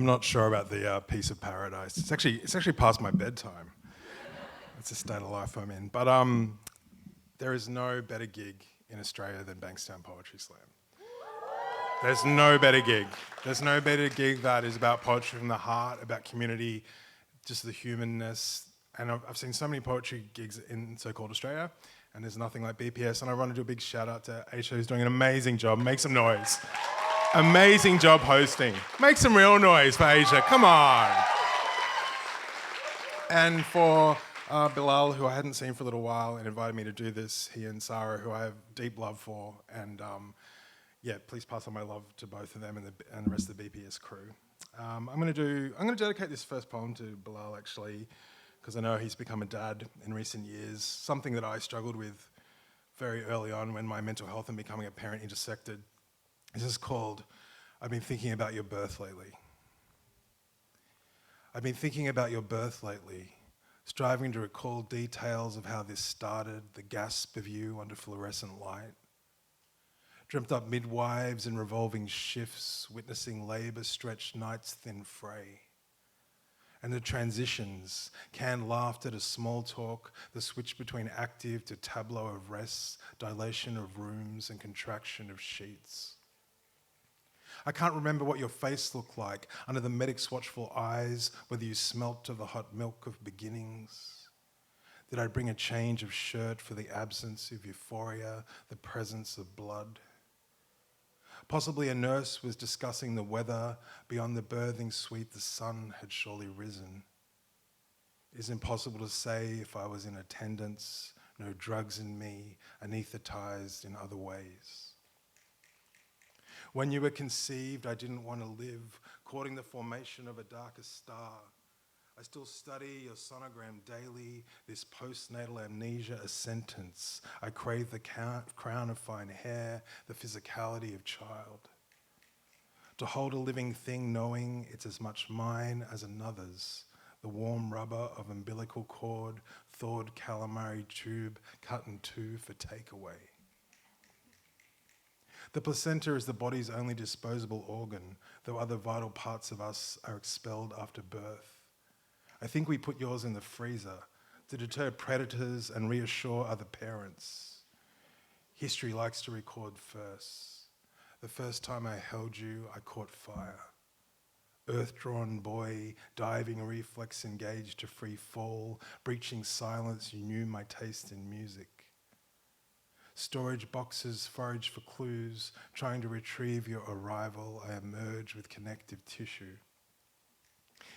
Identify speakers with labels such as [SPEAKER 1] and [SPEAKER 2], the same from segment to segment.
[SPEAKER 1] I'm not sure about the piece of paradise. It's actually past my bedtime. It's a state of life I'm in. But there is no better gig in Australia than Bankstown Poetry Slam. There's no better gig. There's no better gig that is about poetry from the heart, about community, just the humanness. And I've seen so many poetry gigs in so-called Australia, and there's nothing like BPS. And I want to do a big shout out to Aisha, who's doing an amazing job. Make some noise. Amazing job hosting. Make some real noise for Aisha. Come on. And for Bilal, who I hadn't seen for a little while and invited me to do this, he and Sarah, who I have deep love for. And yeah, please pass on my love to both of them and the rest of the BPS crew. I'm going to dedicate this first poem to Bilal, actually, because I know he's become a dad in recent years, something that I struggled with very early on when my mental health and becoming a parent intersected. This is called, I've been thinking about your birth lately. I've been thinking about your birth lately, striving to recall details of how this started, the gasp of you under fluorescent light. Dreamt up midwives in revolving shifts, witnessing labour stretch night's thin fray. And the transitions, canned laughter to small talk, the switch between active to tableau of rest, dilation of rooms and contraction of sheets. I can't remember what your face looked like under the medic's watchful eyes, whether you smelt of the hot milk of beginnings. Did I bring a change of shirt for the absence of euphoria, the presence of blood? Possibly a nurse was discussing the weather. Beyond the birthing suite, the sun had surely risen. It is impossible to say if I was in attendance, no drugs in me, anaesthetized in other ways. When you were conceived, I didn't want to live, courting the formation of a darker star. I still study your sonogram daily, this postnatal amnesia a sentence. I crave the crown of fine hair, the physicality of child. To hold a living thing knowing it's as much mine as another's, the warm rubber of umbilical cord, thawed calamari tube cut in two for takeaway. The placenta is the body's only disposable organ, though other vital parts of us are expelled after birth. I think we put yours in the freezer to deter predators and reassure other parents. History likes to record first. The first time I held you, I caught fire. Earth-drawn boy, diving reflex engaged to free fall, breaching silence, you knew my taste in music. Storage boxes forage for clues, trying to retrieve your arrival, I emerge with connective tissue.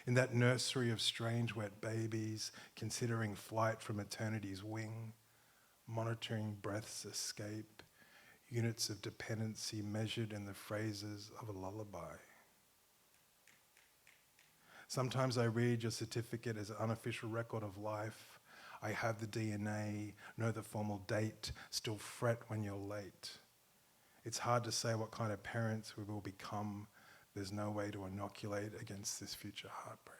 [SPEAKER 1] In that nursery of strange wet babies, considering flight from eternity's wing, monitoring breath's escape, units of dependency measured in the phrases of a lullaby. Sometimes I read your certificate as an unofficial record of life. I have the DNA, know the formal date, still fret when you're late. It's hard to say what kind of parents we will become. There's no way to inoculate against this future heartbreak.